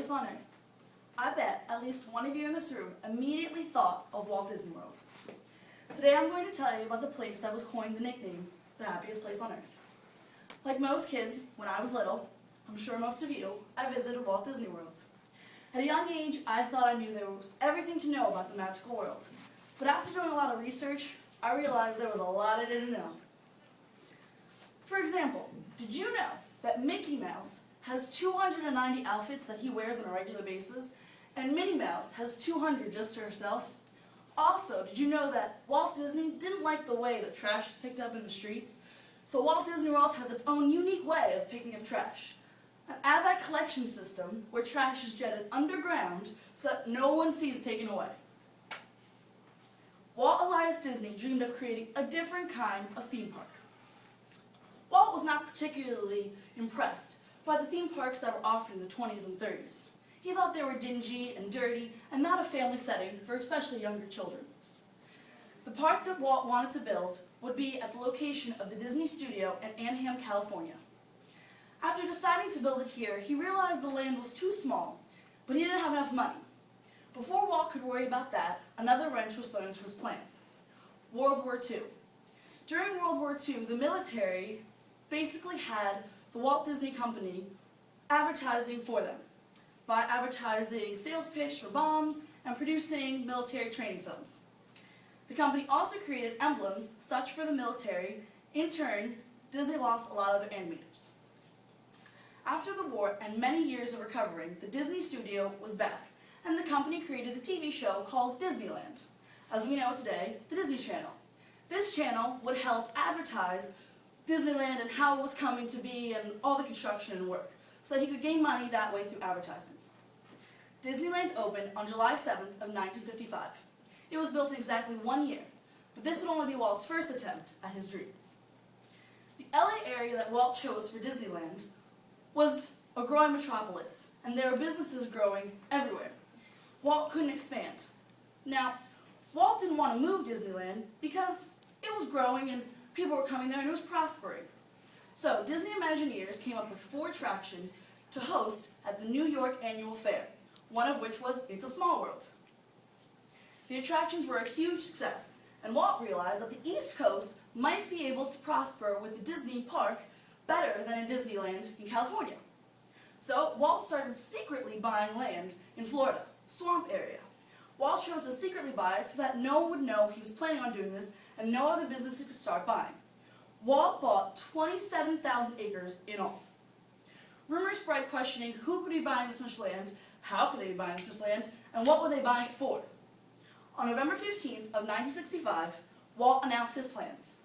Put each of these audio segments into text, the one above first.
place on earth. I bet at least one of you in this room immediately thought of Walt Disney World. Today I'm going to tell you about the place that was coined the nickname, the happiest place on earth. Like most kids, when I was little, I'm sure most of you, I visited Walt Disney World. At a young age, I thought I knew there was everything to know about the magical world. But after doing a lot of research, I realized there was a lot I didn't know. For example, did you know that Mickey Mouse has 290 outfits that he wears on a regular basis, and Minnie Mouse has 200 just to herself? Also, did you know that Walt Disney didn't like the way that trash is picked up in the streets? So Walt Disney World has its own unique way of picking up trash. An AVAC collection system where trash is jetted underground so that no one sees it taken away. Walt Elias Disney dreamed of creating a different kind of theme park. Walt was not particularly impressed by the theme parks that were offered in the 20s and 30s. He thought they were dingy and dirty and not a family setting for especially younger children. The park that Walt wanted to build would be at the location of the Disney Studio in Anaheim, California. After deciding to build it here, he realized the land was too small, but he didn't have enough money. Before Walt could worry about that, another wrench was thrown into his plan: World War II. During World War II, the military basically had the Walt Disney Company advertising for them by advertising sales pitch for bombs and producing military training films. The company also created emblems such for the military. In turn, Disney lost a lot of their animators. After the war and many years of recovering, the Disney Studio was back, and the company created a TV show called Disneyland, as we know today, the Disney Channel. This channel would help advertise Disneyland and how it was coming to be and all the construction and work, so that he could gain money that way through advertising. Disneyland opened on July 7th of 1955. It was built in exactly 1 year, but this would only be Walt's first attempt at his dream. The LA area that Walt chose for Disneyland was a growing metropolis, and there were businesses growing everywhere. Walt couldn't expand. Now, Walt didn't want to move Disneyland because it was growing and people were coming there and it was prospering. So Disney Imagineers came up with 4 attractions to host at the New York Annual Fair, one of which was It's a Small World. The attractions were a huge success, and Walt realized that the East Coast might be able to prosper with the Disney park better than in Disneyland in California. So Walt started secretly buying land in Florida, swamp area. Walt chose to secretly buy it so that no one would know he was planning on doing this and no other businesses could start buying. Walt bought 27,000 acres in all. Rumors spread questioning who could be buying this much land, how could they be buying this much land, and what were they buying it for. On November 15th of 1965, Walt announced his plans.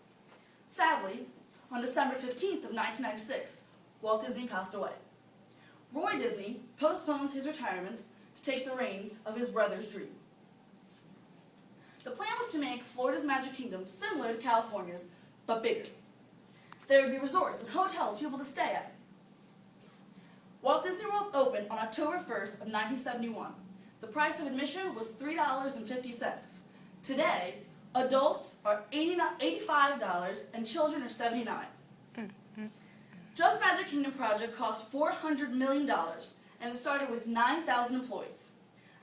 Sadly, on December 15th of 1996, Walt Disney passed away. Roy Disney postponed his retirement to take the reins of his brother's dream. The plan was to make Florida's Magic Kingdom similar to California's, but bigger. There would be resorts and hotels for people to stay at. Walt Disney World opened on October 1st of 1971. The price of admission was $3.50. Today, adults are $85 and children are $79. Just Magic Kingdom project cost $400 million and it started with 9,000 employees.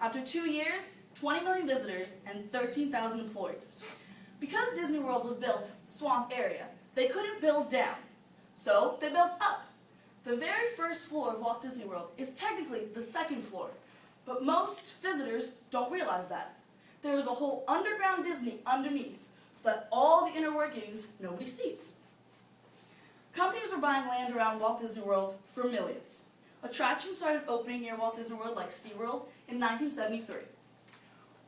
After 2 years, 20 million visitors and 13,000 employees. Because Disney World was built swamp area, they couldn't build down, so they built up. The very first floor of Walt Disney World is technically the second floor, but most visitors don't realize that. There is a whole underground Disney underneath, so that all the inner workings nobody sees. Companies were buying land around Walt Disney World for millions. Attractions started opening near Walt Disney World like SeaWorld in 1973.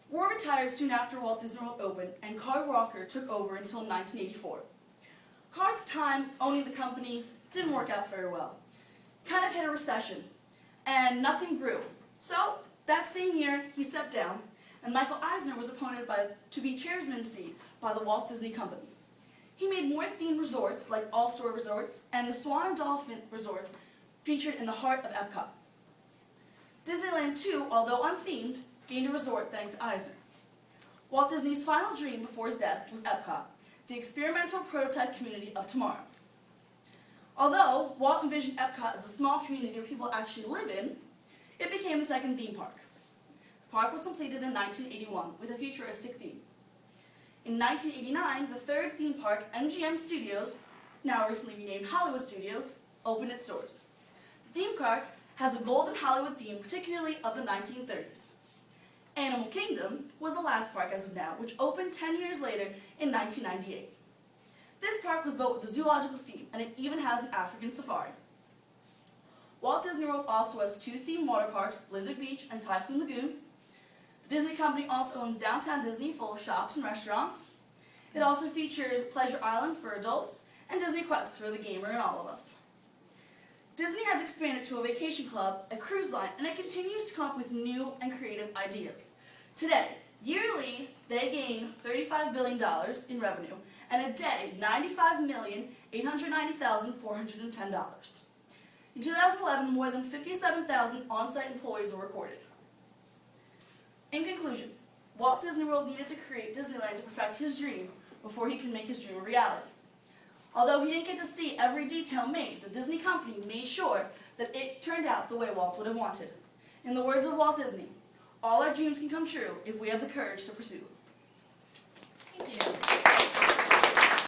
War retired soon after Walt Disney World opened, and Carl Walker took over until 1984. Carl's time owning the company didn't work out very well. Kind of hit a recession, and nothing grew. So, that same year, he stepped down, and Michael Eisner was appointed to be chairman seat by the Walt Disney Company. He made more themed resorts like All-Star Resorts, and the Swan and Dolphin resorts featured in the heart of Epcot. Disneyland, too, although unthemed, gained a resort thanks to Eisner. Walt Disney's final dream before his death was Epcot, the experimental prototype community of tomorrow. Although Walt envisioned Epcot as a small community where people actually live in, it became the second theme park. The park was completed in 1981 with a futuristic theme. In 1989, the third theme park, MGM Studios, now recently renamed Hollywood Studios, opened its doors. The theme park has a golden Hollywood theme, particularly of the 1930s. Animal Kingdom was the last park as of now, which opened 10 years later in 1998. This park was built with a zoological theme, and it even has an African safari. Walt Disney World also has two themed water parks, Blizzard Beach and Typhoon Lagoon. The Disney Company also owns Downtown Disney, full of shops and restaurants. It also features Pleasure Island for adults and Disney Quest for the gamer and all of us. Disney has expanded to a vacation club, a cruise line, and it continues to come up with new and creative ideas. Today, yearly, they gain $35 billion in revenue, and a day, $95,890,410. In 2011, more than 57,000 on-site employees were recorded. In conclusion, Walt Disney World needed to create Disneyland to perfect his dream before he could make his dream a reality. Although he didn't get to see every detail made, the Disney Company made sure that it turned out the way Walt would have wanted. In the words of Walt Disney, all our dreams can come true if we have the courage to pursue them. Thank you.